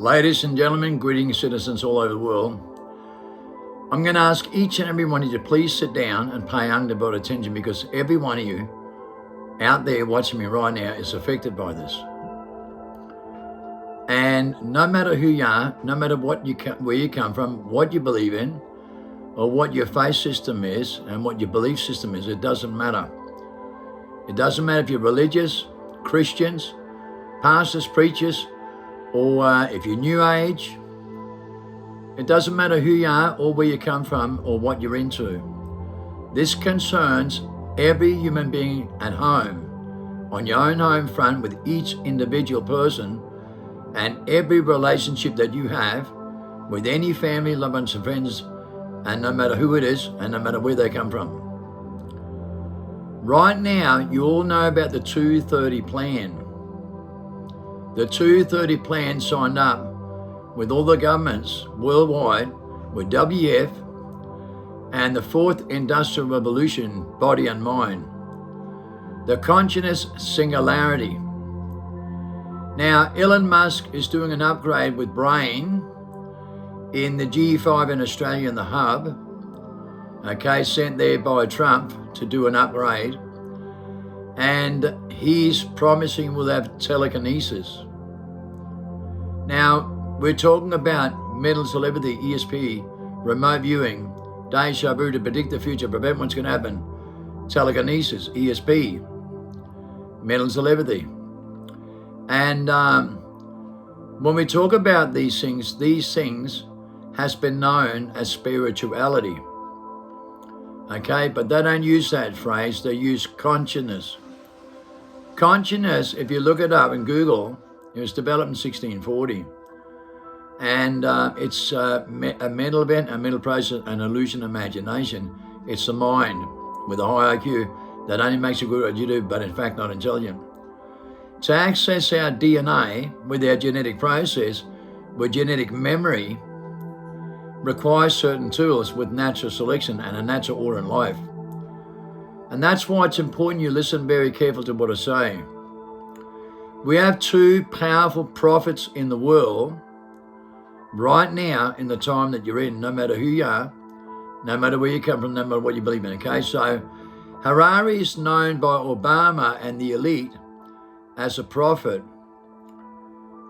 Ladies and gentlemen, greetings citizens all over the world. I'm going to ask each and every one of you to please sit down and pay undivided attention, because every one of you out there watching me right now is affected by this. And no matter who you are, no matter where you come from, what you believe in, or what your faith system is and what your belief system is, it doesn't matter. It doesn't matter if you're religious, Christians, pastors, preachers, or if you're New Age. It doesn't matter who you are or where you come from or what you're into. This concerns every human being at home, on your own home front, with each individual person, and every relationship that you have with any family, loved ones and friends, and no matter who it is and no matter where they come from. Right now, you all know about the 230 plan. The 230 plan signed up with all the governments worldwide, with WF and the Fourth Industrial Revolution, body and mind. The consciousness singularity. Now, Elon Musk is doing an upgrade with Brain in the G5 in Australia in the hub, sent there by Trump to do an upgrade. And he's promising we'll have telekinesis. Now, we're talking about mental telepathy, ESP, remote viewing, deja vu to predict the future, prevent what's going to happen, telekinesis, ESP, mental telepathy. And when we talk about these things has been known as spirituality. But they don't use that phrase, they use consciousness. Consciousness, if you look it up in Google, it was developed in 1640. And it's a mental event, a mental process, an illusion, imagination. It's the mind with a high IQ that only makes you good at what you do, but in fact not intelligent. To access our DNA with our genetic process, with genetic memory, requires certain tools with natural selection and a natural order in life. And that's why it's important you listen very carefully to what I say. We have two powerful prophets in the world right now in the time that you're in, no matter who you are, no matter where you come from, no matter what you believe in. So Harari is known by Obama and the elite as a prophet,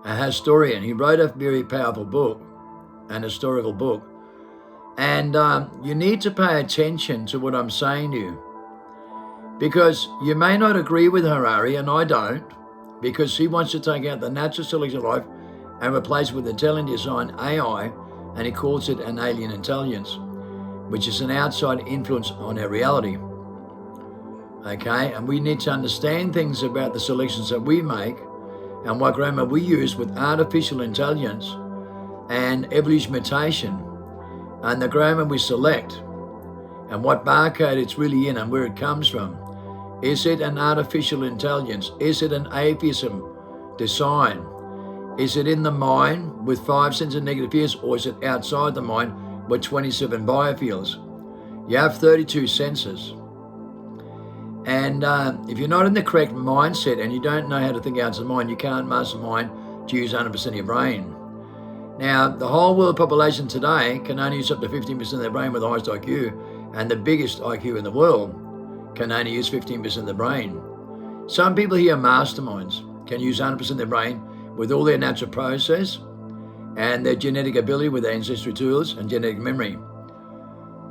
a historian. He wrote a very powerful book, an historical book. And you need to pay attention to what I'm saying to you, because you may not agree with Harari, and I don't, because he wants to take out the natural selection of life and replace it with intelligent design, AI, and he calls it an alien intelligence, which is an outside influence on our reality. And we need to understand things about the selections that we make and what grammar we use with artificial intelligence and evolution mutation, and the grammar we select, and what barcode it's really in and where it comes from. Is it an artificial intelligence? Is it an atheism design? Is it in the mind with 5 senses of negative fears, or is it outside the mind with 27 biofields? You have 32 senses. And if you're not in the correct mindset and you don't know how to think outside the mind, you can't master the mind to use 100% of your brain. Now, the whole world population today can only use up to 15% of their brain with the highest IQ, and the biggest IQ in the world can only use 15% of their brain. Some people here, masterminds, can use 100% of their brain with all their natural process and their genetic ability with their ancestry tools and genetic memory.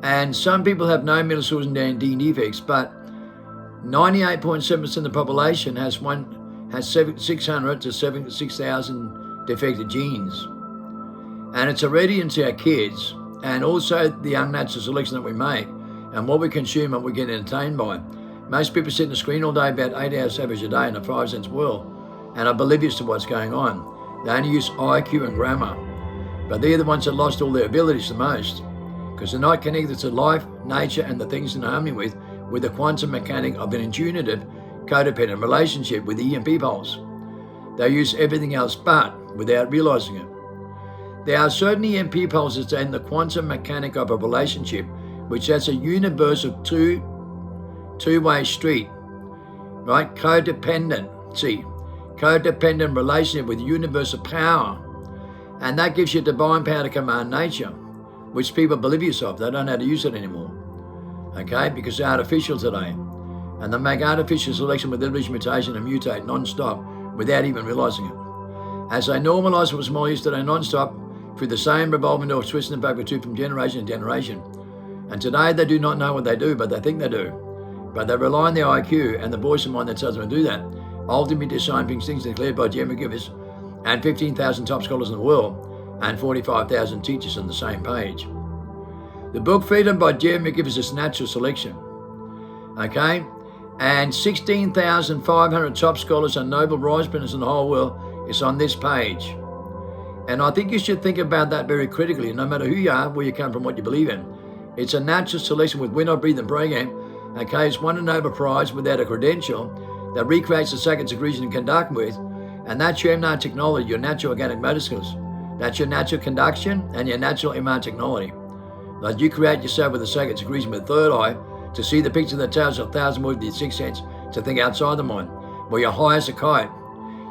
And some people have no mental disorders and gene defects, but 98.7% of the population has 600 to 6,000 defective genes. And it's already into our kids, and also the unnatural selection that we make and what we consume and we get entertained by. Most people sit on the screen all day, about 8 hours average a day in a 5 sense world, and are oblivious to what's going on. They only use IQ and grammar, but they're the ones that lost all their abilities the most, because they're not connected to life, nature, and the things in harmony with the quantum mechanic of an intuitive, codependent relationship with the EMP pulse. They use everything else but without realizing it. There are certain EMP pulses in the quantum mechanic of a relationship, which has a universal two-way street, right? Codependent relationship with universal power. And that gives you divine power to command nature, which people believe yourself. They don't know how to use it anymore. Okay, because they're artificial today. And they make artificial selection with evolution mutation and mutate non-stop without even realizing it. As they normalize what small use today non-stop through the same revolving door, twisting and back with two from generation to generation. And today they do not know what they do, but they think they do. But they rely on their IQ and the voice of mind that tells them to do that. Ultimately discipling things declared by J. McGivers and 15,000 top scholars in the world and 45,000 teachers on the same page. The book Freedom by J. McGivers is natural selection. Okay? And 16,500 top scholars and Nobel Prize winners in the whole world is on this page. And I think you should think about that very critically, no matter who you are, where you come from, what you believe in. It's a natural selection with Win or Breathe and program. Okay, it's won a Nobel Prize without a credential that recreates the second degree you conduct with. And that's your MR technology, your natural organic motor skills. That's your natural conduction and your natural MR technology. Like you create yourself with a second degree with a third eye to see the picture that tells you 1,000 words with your sixth sense to think outside the mind. Well, you're high as a kite.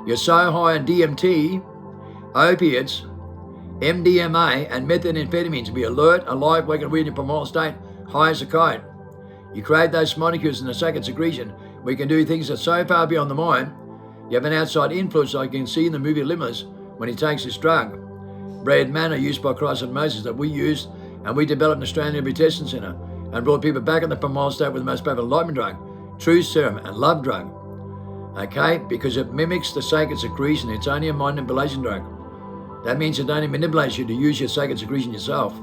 You're so high on DMT, opiates, MDMA, and methamphetamine to be alert, alive, awake, and weird in primordial state, high as a kite. You create those molecules in the second secretion where you can do things that are so far beyond the mind. You have an outside influence like you can see in the movie Limitless when he takes this drug. Bread manna used by Christ and Moses that we used and we developed in Australian Rehabilitation Centre and brought people back in the primordial state with the most powerful enlightenment drug, truth serum and love drug. Okay, because it mimics the sacred secretion. It's only a mind manipulation drug. That means it only manipulates you to use your sacred secretion yourself.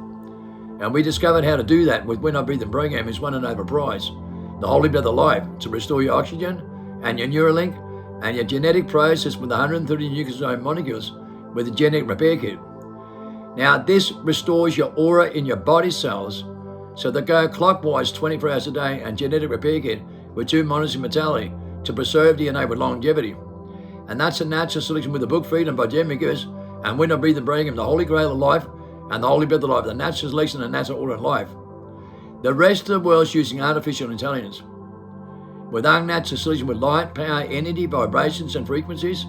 And we discovered how to do that with When I Breathe and program is won a Nobel Prize. The Holy Breath of Life to restore your oxygen and your Neuralink and your genetic process with 130 nucleosome molecules with a genetic repair kit. Now this restores your aura in your body cells so they go clockwise 24 hours a day and genetic repair kit with 2 monitors in mortality to preserve DNA with longevity. And that's a natural selection with the book Freedom by J. McGivers and When I Breathe and program, the Holy Grail of Life and the Holy Breath of Life, the natural selection and natural order of life. The rest of the world's using artificial intelligence with unnatural selection with light, power, energy, vibrations and frequencies,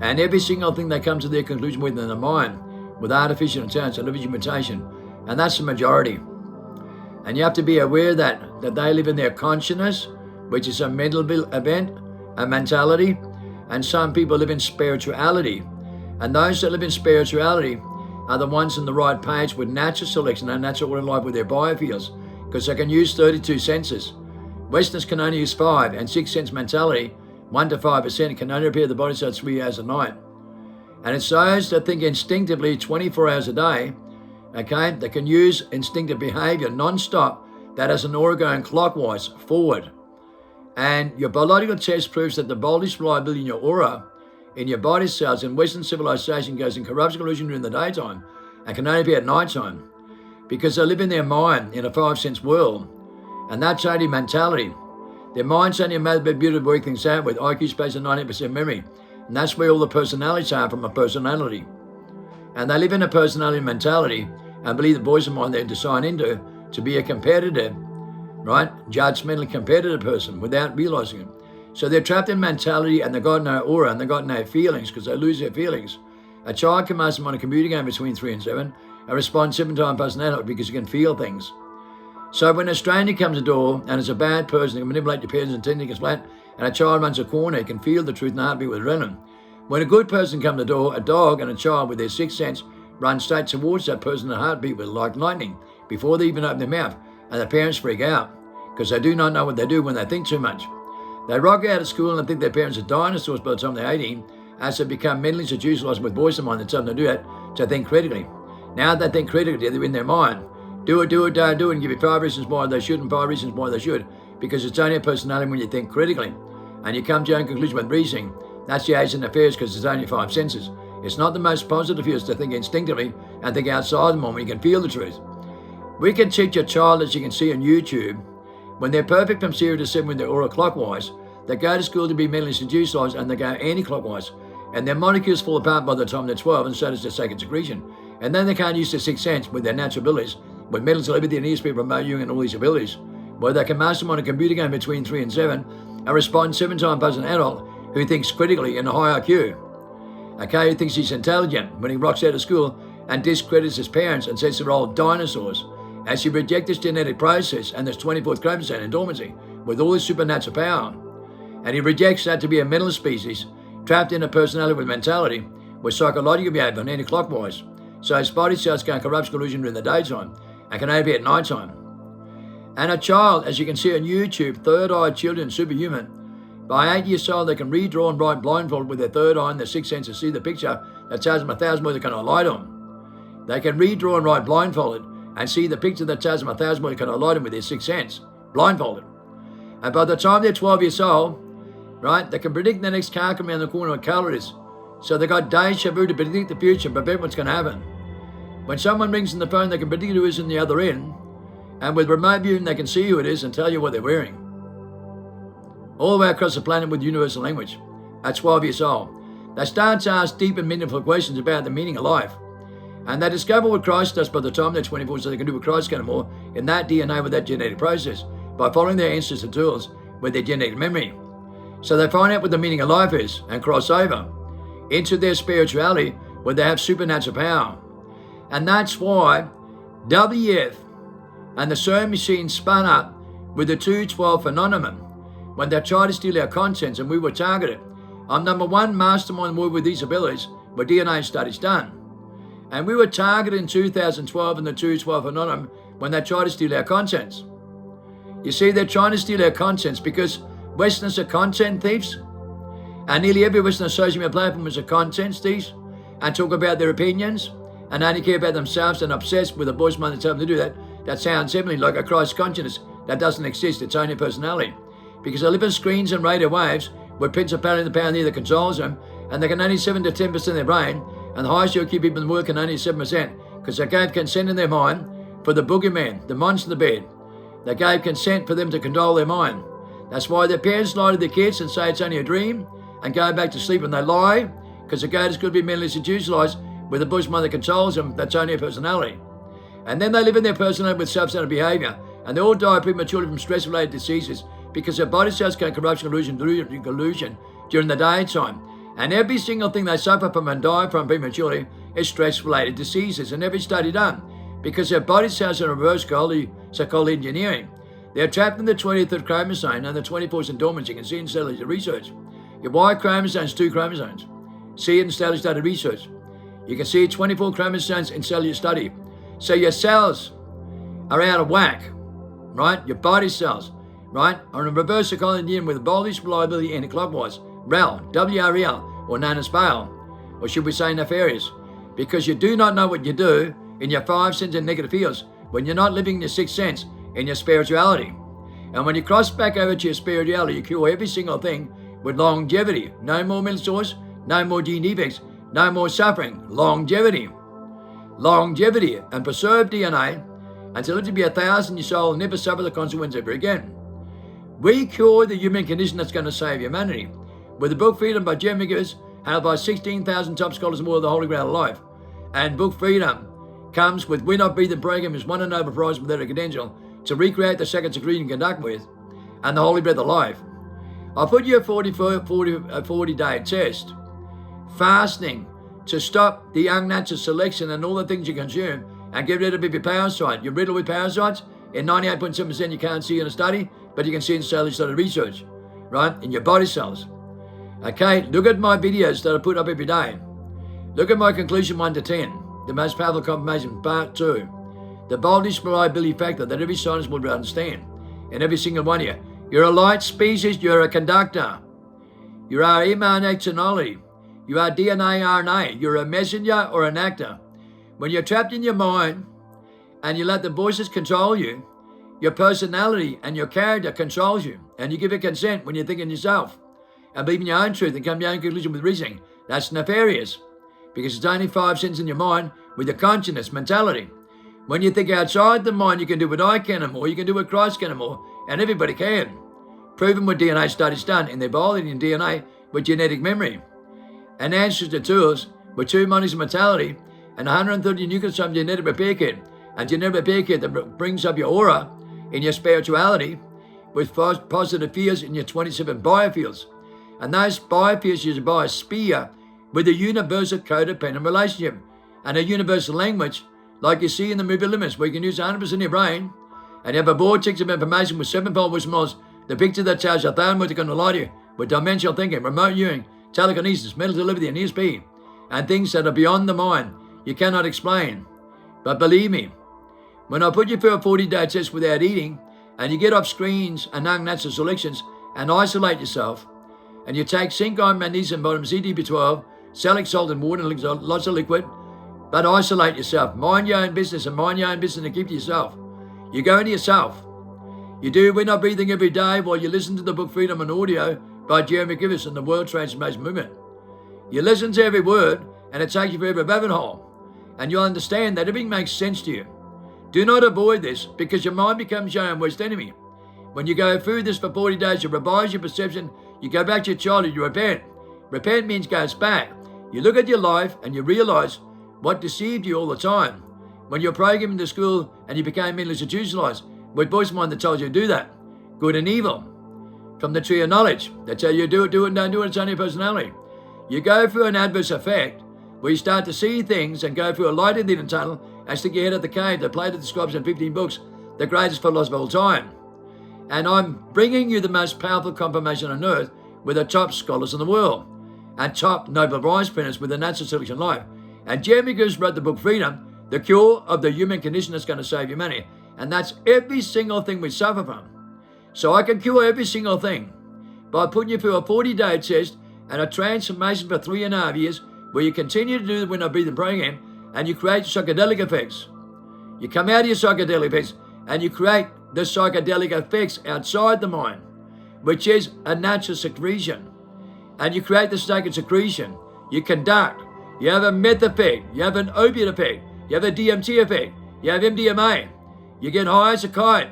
and every single thing they come to their conclusion with in the mind with artificial intelligence and living mutation, and that's the majority. And you have to be aware that they live in their consciousness, which is a mental event, a mentality, and some people live in spirituality. And those that live in spirituality are the ones in the right page with natural selection and natural order of life with their biofields, because they can use 32 senses. Westerners can only use 5, and 6 sense mentality, 1 to 5%, can only repair the body so 3 hours a night. And it's those that think instinctively 24 hours a day, okay, that can use instinctive behavior non-stop, that has an aura going clockwise forward. And your biological test proves that the voltage reliability in your aura, in your body cells in Western civilization goes in corruption illusion during the daytime and can only be at nighttime because they live in their mind in a 5 sense world. And that's only mentality. Their mind's only a method of beauty to work things out with IQ space and 90% memory. And that's where all the personalities are from a personality. And they live in a personality mentality and believe the voice of mind they're designed into to be a competitive, right, judgmentally competitive person without realizing it. So they're trapped in mentality and they've got no aura and they've got no feelings because they lose their feelings. A child can master them on a computer game between 3 and 7 and respond 7 times past an adult because you can feel things. So when a stranger comes to the door and it's a bad person, they can manipulate your parents and technique is flat, and a child runs a corner, you can feel the truth and heartbeat with adrenaline. When a good person comes to the door, a dog and a child with their sixth sense run straight towards that person and heartbeat with like lightning before they even open their mouth, and the parents freak out because they do not know what they do when they think too much. They rock out of school and think their parents are dinosaurs by the time they're 18, as they become mentally seduced with voice of mind that tells them to do that, to think critically. Now they think critically, they're in their mind. Do it, don't do it, and give you 5 reasons why they should and 5 reasons why they should, because it's only a personality when you think critically. And you come to your own conclusion with reasoning. That's the age and affairs because there's only 5 senses. It's not the most positive use to think instinctively and think outside the mind when you can feel the truth. We can teach a child, as you can see on YouTube, when they're perfect from 0 to 7 when they're aura clockwise, they go to school to be mentally seduced and they go anti-clockwise. And their molecules fall apart by the time they're 12, and so does their second secretion. And then they can't use their sixth sense with their natural abilities, with mental telepathy and ESP, remote viewing and all these abilities, where they can master them on a computer game between 3 and 7 and respond 7 times as an adult who thinks critically in a high IQ. Okay, he thinks he's intelligent when he rocks out of school and discredits his parents and says they're all dinosaurs, as he rejects this genetic process and this 24th chromosome in dormancy with all this supernatural power. And he rejects that to be a mental species trapped in a personality with mentality with psychological behavior and anti-clockwise. So his body cells can corrupt illusion during the daytime and can only be at nighttime. And a child, as you can see on YouTube, third-eyed children, superhuman, by 8 years old, they can redraw and write blindfolded with their third eye and their sixth sense to see the picture that tells them 1,000 words they cannot lie on. They can redraw and write blindfolded and see the picture that tells them 1,000 words they cannot lie on with their sixth sense, blindfolded. And by the time they're 12 years old, right, they can predict the next car coming around the corner what color it is. So they got deja vu to predict the future and prevent what's going to happen. When someone rings on the phone, they can predict who is in the other end. And with remote viewing, they can see who it is and tell you what they're wearing. All the way across the planet with universal language at 12 years old. They start to ask deep and meaningful questions about the meaning of life. And they discover what Christ does by the time they're 24, so they can do what Christ can more in that DNA with that genetic process by following their ancestors' tools with their genetic memory. So they find out what the meaning of life is and cross over into their spirituality where they have supernatural power. And that's why WF and the sewing machine spun up with the 212 phenomenon when they tried to steal our contents and we were targeted. I'm number one mastermind in the world with these abilities with DNA studies done. And we were targeted in 2012 in the 212 phenomenon when they tried to steal our contents. You see, they're trying to steal our contents because Westerners are content thieves. And nearly every Western social media platform is a content thief and talk about their opinions and only care about themselves and obsessed with a voice mind that tells them to do that. That sounds simply like a Christ consciousness that doesn't exist. It's only a personality. Because they live in screens and radio waves where principality and the power neither controls them, and they can only 7 to 10% of their brain, and the highest IQ people in the world can only 7%, because they gave consent in their mind for the boogeyman, the monster in the bed. They gave consent for them to control their mind. That's why their parents lie to their kids and say it's only a dream, and go back to sleep, and they lie, because the goat is going to be mentally institutionalized with a bush mind that controls them. That's only a personality. And then they live in their personality with self-centered behavior, and they all die prematurely from stress-related diseases because their body cells can corruption, illusion during the daytime. And every single thing they suffer from and die from prematurely is stress-related diseases in every study done because their body cells are in reverse so-called engineering. They're trapped in the 23rd chromosome and the 24th in dormancy. You can see in cellular research. Your Y chromosome is 2 chromosomes. See it in cellular study research. You can see 24 chromosomes in cellular study. So your cells are out of whack, right? Your body cells, right, are in reverse engineering with voltage reliability anti-clockwise, REL, W-R-E-L, or known as fail, or should we say nefarious, because you do not know what you do in your 5 senses and negative fields when you're not living in your 6th sense in your spirituality. And when you cross back over to your spirituality, you cure every single thing with longevity. No more mental disorders, no more gene defects, no more suffering. Longevity. Longevity and preserve DNA until it to be 1,000 years old and never suffer the consequence ever again. We cure the human condition that's going to save humanity. With the book Freedom by Jeremy Gibbs, held by 16,000 top scholars and more of the Holy Grail of Life. And book Freedom comes with We're Not Breathing program is won a Nobel Prize with their credential to recreate the second degree and conduct with, and the Holy Breath of Life. I'll put you a 40-day test. Fasting to stop the unnatural selection and all the things you consume and get rid of your parasite. You're riddled with parasites. In 98.7% you can't see in a study, but you can see in cellular study research, right? In your body cells. Okay, look at my videos that I put up every day. Look at my conclusion 1 to 10, the most powerful confirmation, part 2. The voltage reliability factor that every scientist will understand, and every single one of you. You're a light species, you're a conductor. You are mRNA technology. You are DNA, RNA. You're a messenger or an actor. When you're trapped in your mind and you let the voices control you, your personality and your character controls you. And you give it consent when you're thinking yourself and believe in your own truth and come to your own conclusion with reasoning. That's nefarious because it's only 5 cents in your mind with your consciousness mentality. When you think outside the mind, you can do what I can and more. You can do what Christ can and more. And everybody can. Proven with DNA studies done in their biology and DNA with genetic memory. And answers to tools with 2 monies of mentality and 130 nucleotides genetic repair kit. And genetic repair kit that brings up your aura in your spirituality with positive fields in your 27 biofields. And those biofields you buy a biosphere with a universal codependent relationship and a universal language like you see in the movie Limits, where you can use 100% of your brain and have a vortex of information with sevenfold wisdom knowledge, the picture that tells you 1,000 words are going to lie to you, with dimensional thinking, remote viewing, telekinesis, mental telepathy, and ESP, and things that are beyond the mind you cannot explain. But believe me, when I put you through a 40-day test without eating, and you get off screens and unnatural selections and isolate yourself, and you take zinc, iron, magnesium, vitamin C, B12, salicylic salt and water, and lots of liquid, but isolate yourself. Mind your own business and mind your own business and keep to yourself. You go into yourself. You do We're Not Breathing every day while you listen to the book Freedom on Audio by Jeremy Givens and the World Transformation Movement. You listen to every word and it takes you through every rabbit hole, and you'll understand that everything makes sense to you. Do not avoid this, because your mind becomes your own worst enemy. When you go through this for 40 days, you revise your perception, you go back to your childhood, you repent. Repent means goes back. You look at your life and you realize what deceived you all the time. When you're programmed into school and you became mentally institutionalized, with voice mind that tells you to do that, good and evil, from the tree of knowledge, that tell you do it, and don't do it, it's only your personality. You go through an adverse effect where you start to see things and go through a light in the tunnel and stick your head at the cave that Plato describes in 15 books, the greatest philosopher of all time. And I'm bringing you the most powerful confirmation on earth with the top scholars in the world and top Nobel Prize winners with the natural selection life. And Jeremy Givens wrote the book Freedom, the cure of the human condition that's going to save humanity. And that's every single thing we suffer from. So I can cure every single thing by putting you through a 40-day test and a transformation for 3.5 years where you continue to do the We're Not Breathing program and you create psychedelic effects. You come out of your psychedelic effects and you create the psychedelic effects outside the mind, which is a natural secretion. And you create the state of secretion. You conduct. You have a meth effect. You have an opiate effect. You have a DMT effect. You have MDMA. You get high as a kite.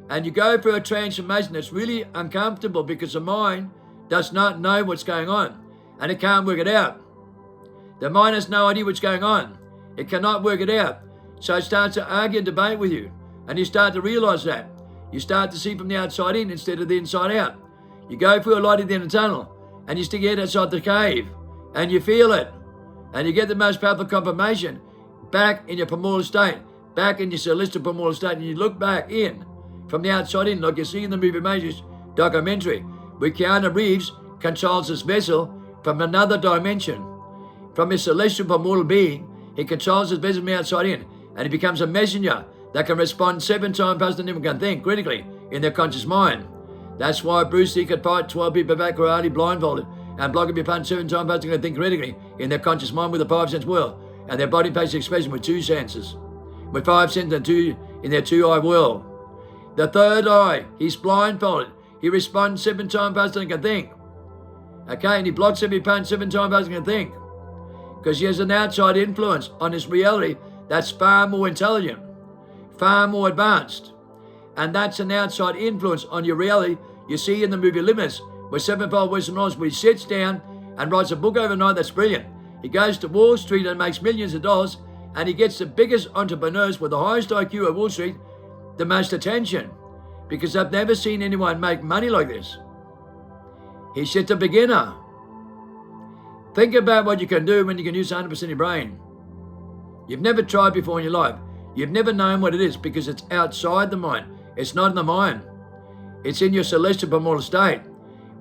And you go through a transformation that's really uncomfortable because the mind does not know what's going on. And it can't work it out. The mind has no idea what's going on. It cannot work it out. So it starts to argue and debate with you. And you start to realize that. You start to see from the outside in instead of the inside out. You go through a light at the end of the tunnel. And you stick your head outside the cave. And you feel it. And you get the most powerful confirmation back in your primordial state, back in your celestial primordial state, and you look back in from the outside in, like you see in the movie Matrix documentary, where Keanu Reeves controls this vessel from another dimension. From his celestial primordial being, he controls his vessel from the outside in, and he becomes a messenger that can respond 7 times faster than anyone can think critically in their conscious mind. That's why Bruce Lee could fight 12 people back karate blindfolded and block up your punch 7 times faster than they think critically in their conscious mind with a 5 sense world, and their body face expression with 2 senses, with 5 senses and 2 in their 2-eye world. The third eye, he's blindfolded. He responds 7 times faster than he can think. Okay, and he blocks every punch 7 times faster than he can think, because he has an outside influence on his reality that's far more intelligent, far more advanced, and that's an outside influence on your reality. You see in the movie Limits, where sevenfold wisdom knowledge, where he sits down and writes a book overnight that's brilliant. He goes to Wall Street and makes millions of dollars, and he gets the biggest entrepreneurs with the highest IQ at Wall Street the most attention, because I've never seen anyone make money like this. He's just a beginner. Think about what you can do when you can use 100% of your brain. You've never tried before in your life. You've never known what it is because it's outside the mind. It's not in the mind. It's in your celestial primordial state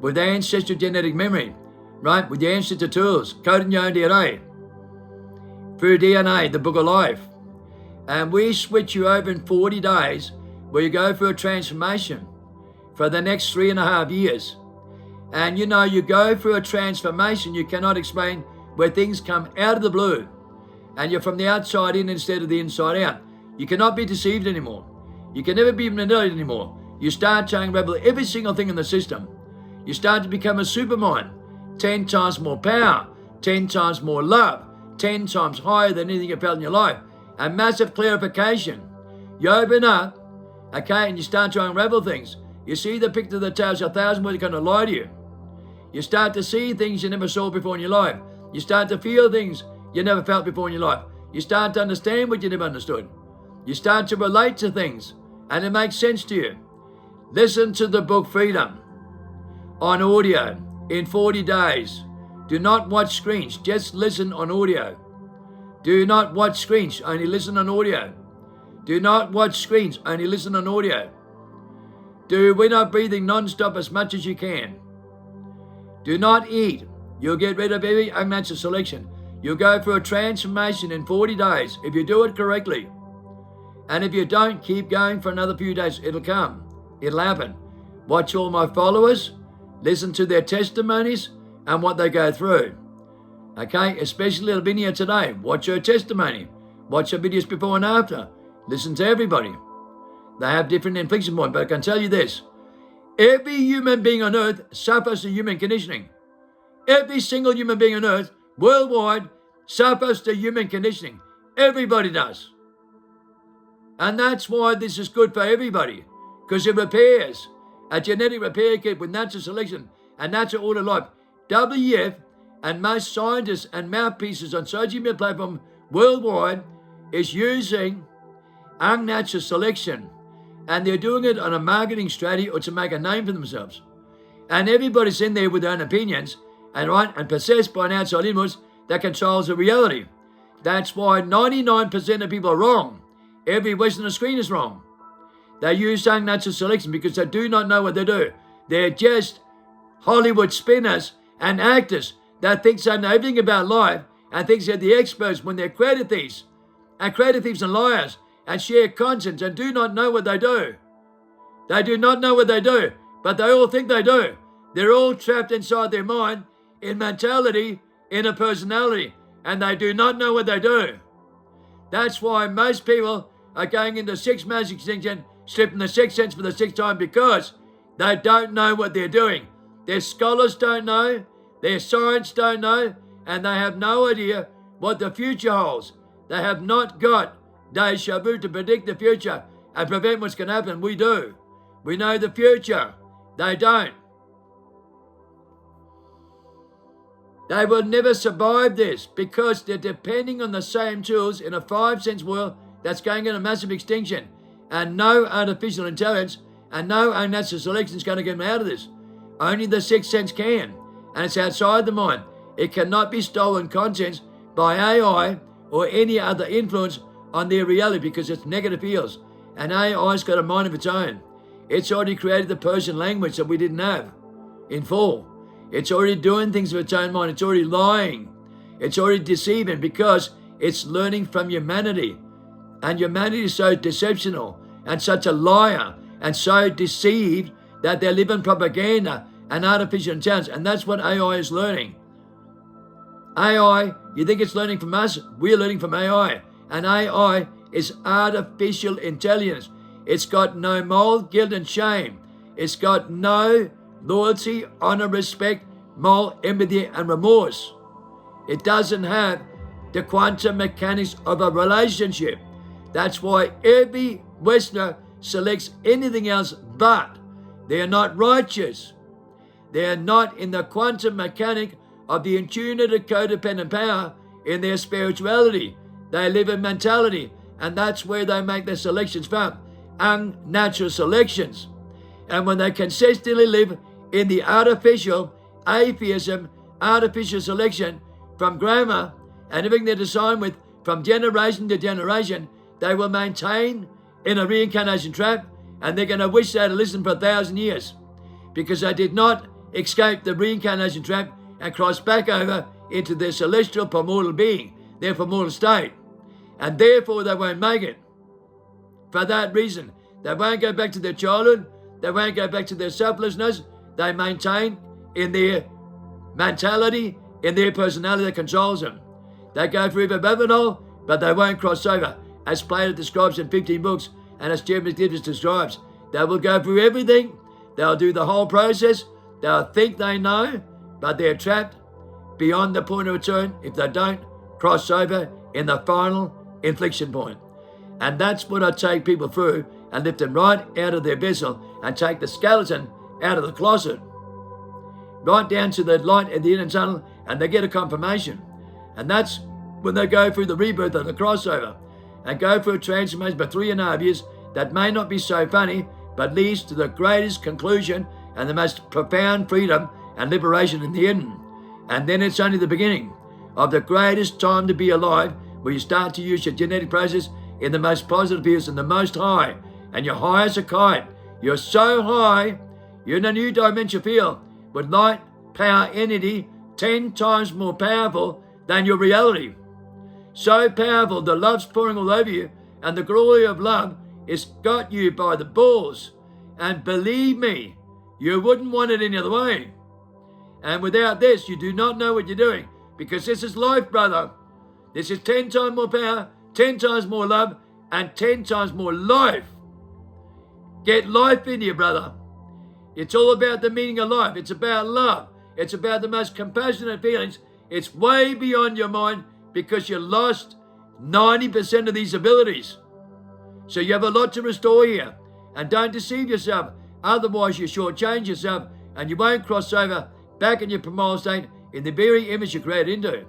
with the ancestral genetic memory, right? With your ancestral tools, coding your own DNA. Through DNA, the book of life. And we switch you over in 40 days where you go through a transformation for the next 3.5 years. And you know, you go through a transformation you cannot explain, where things come out of the blue and you're from the outside in instead of the inside out. You cannot be deceived anymore. You can never be manipulated anymore. You start to unravel every single thing in the system. You start to become a supermind, 10 times more power, 10 times more love, 10 times higher than anything you've felt in your life. A massive clarification. You open up, okay, and you start to unravel things. You see the picture that tells you 1,000 words are going to lie to you. You start to see things you never saw before in your life. You start to feel things you never felt before in your life. You start to understand what you never understood. You start to relate to things, and it makes sense to you. Listen to the book Freedom on audio in 40 days Do not watch screens. Just listen on audio. Do not watch screens. Only listen on audio. Do not watch screens. Only listen on audio. We're not breathing non-stop as much as you can. Do not eat. You'll get rid of every unnatural selection. You'll go through a transformation in 40 days if you do it correctly. And if you don't, keep going for another few days. It'll come. It'll happen. Watch all my followers. Listen to their testimonies and what they go through. Okay, especially Lavinia today. Watch her testimony. Watch her videos before and after. Listen to everybody. They have different inflection points, but I can tell you this. Every human being on earth suffers from human conditioning. Every single human being on earth, worldwide, suffers from human conditioning. Everybody does. And that's why this is good for everybody, because it repairs. A genetic repair kit with natural selection and natural order life. WF and most scientists and mouthpieces on social media platform worldwide is using unnatural selection, and they're doing it on a marketing strategy or to make a name for themselves. And everybody's in there with their own opinions and possessed by an outside influence that controls the reality. That's why 99% of people are wrong. Every Westerner screen is wrong. They use unnatural selection because they do not know what they do. They're just Hollywood spinners and actors that think they know everything about life and think they're the experts when they're creative thieves and liars and share content and do not know what they do. They do not know what they do, but they all think they do. They're all trapped inside their mind, in mentality, in a personality, and they do not know what they do. That's why most people are going into sixth mass extinction, slipping the sixth sense for the sixth time, because they don't know what they're doing. Their scholars don't know, their science don't know, and they have no idea what the future holds. They have not got deja vu to predict the future and prevent what's going to happen. We do. We know the future. They don't. They will never survive this because they're depending on the same tools in a 5 sense world that's going into massive extinction, and no artificial intelligence and no unnatural selection is going to get them out of this. Only the sixth sense can, and it's outside the mind. It cannot be stolen content by AI or any other influence on their reality because it's negative fields, and AI's got a mind of its own. It's already created the Persian language that we didn't have in full. It's already doing things of its own mind. It's already lying. It's already deceiving because it's learning from humanity. And humanity is so deceptional and such a liar and so deceived that they live in propaganda and artificial intelligence. And that's what AI is learning. AI, you think it's learning from us? We're learning from AI. And AI is artificial intelligence. It's got no moral, guilt, and shame. It's got no loyalty, honor, respect, moral, empathy, and remorse. It doesn't have the quantum mechanics of a relationship. That's why every Westerner selects anything else but. They are not righteous. They are not in the quantum mechanic of the intuitive codependent power in their spirituality. They live in mentality, and that's where they make their selections from, unnatural selections. And when they consistently live in the artificial atheism, artificial selection from grammar and everything they're designed with from generation to generation, they will maintain in a reincarnation trap, and they're going to wish they had listened for 1,000 years because they did not escape the reincarnation trap and cross back over into their celestial primordial being, their primordial state. And therefore they won't make it. For that reason, they won't go back to their childhood, they won't go back to their selflessness. They maintain in their mentality, in their personality that controls them. They go through the Babylon, but they won't cross over, as Plato describes in 15 books, and as Jeremy Gibbs describes. They will go through everything, they'll do the whole process, they'll think they know, but they're trapped beyond the point of return if they don't cross over in the final inflection point. And that's what I take people through and lift them right out of their vessel and take the skeleton out of the closet, right down to the light at the inner tunnel, and they get a confirmation. And that's when they go through the rebirth of the crossover and go through a transformation for 3.5 years that may not be so funny, but leads to the greatest conclusion and the most profound freedom and liberation in the hidden. And then it's only the beginning of the greatest time to be alive, where you start to use your genetic process in the most positive fields and the most high. And you're high as a kite. You're so high, you're in a new dimension field with light, power, energy, 10 times more powerful than your reality. So powerful, the love's pouring all over you, and the glory of love has got you by the balls. And believe me, you wouldn't want it any other way. And without this, you do not know what you're doing, because this is life, brother. This is 10 times more power, 10 times more love, and 10 times more life. Get life in you, brother. It's all about the meaning of life. It's about love. It's about the most compassionate feelings. It's way beyond your mind, because you lost 90% of these abilities. So you have a lot to restore here. And don't deceive yourself. Otherwise, you shortchange yourself and you won't cross over back in your primal state in the very image you created into.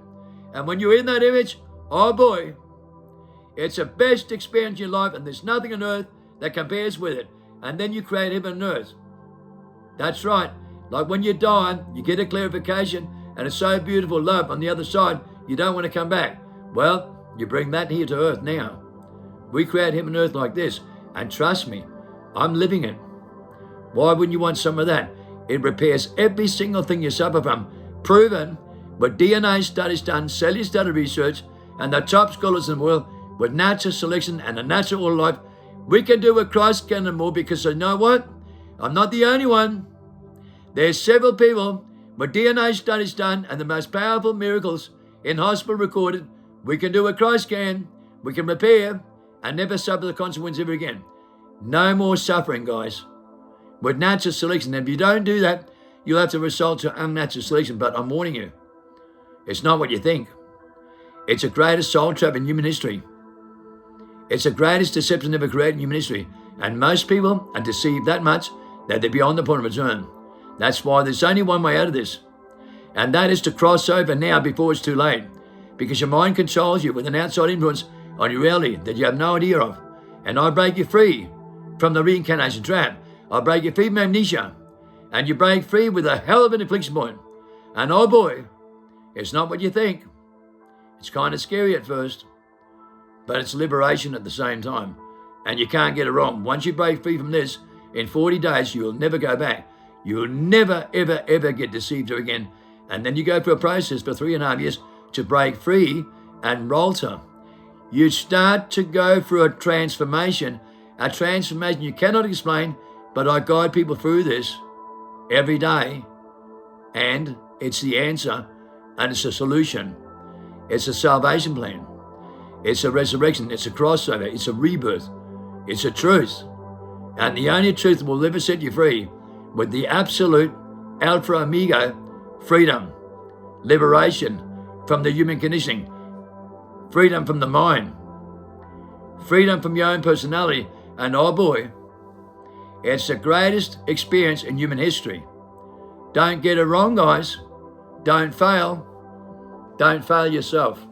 And when you're in that image, oh boy, it's the best experience in your life, and there's nothing on earth that compares with it. And then you create heaven and earth. That's right. Like when you die, you get a clarification, and it's so beautiful love on the other side, you don't want to come back. Well, you bring that here to earth now. We create heaven and earth like this, and trust me, I'm living it. Why wouldn't you want some of that? It repairs every single thing you suffer from. Proven with DNA studies done, cellular study research, and the top scholars in the world with natural selection and a natural order of life. We can do what Christ can and more, because you know what? I'm not the only one. There's several people with DNA studies done and the most powerful miracles in hospital recorded. We can do what Christ can. We can repair and never suffer the consequence ever again. No more suffering, guys. With natural selection. And if you don't do that, you'll have to resort to unnatural selection. But I'm warning you, it's not what you think. It's the greatest soul trap in human history. It's the greatest deception ever created in human history. And most people are deceived that much that they're beyond the point of return. That's why there's only one way out of this. And that is to cross over now before it's too late. Because your mind controls you with an outside influence on your reality that you have no idea of. And I break you free from the reincarnation trap. I break you free from amnesia. And you break free with a hell of an inflection point. And oh boy, it's not what you think. It's kind of scary at first, but it's liberation at the same time. And you can't get it wrong. Once you break free from this, in 40 days, you'll never go back. You'll never, ever, ever get deceived again. And then you go through a process for 3.5 years to break free and rolter. You start to go through a transformation you cannot explain, but I guide people through this every day. And it's the answer, and it's a solution. It's a salvation plan. It's a resurrection. It's a crossover. It's a rebirth. It's a truth. And the only truth that will ever set you free with the absolute Alpha Omega freedom, liberation from the human conditioning, freedom from the mind, freedom from your own personality. And oh boy, it's the greatest experience in human history. Don't get it wrong, guys. Don't fail. Don't fail yourself.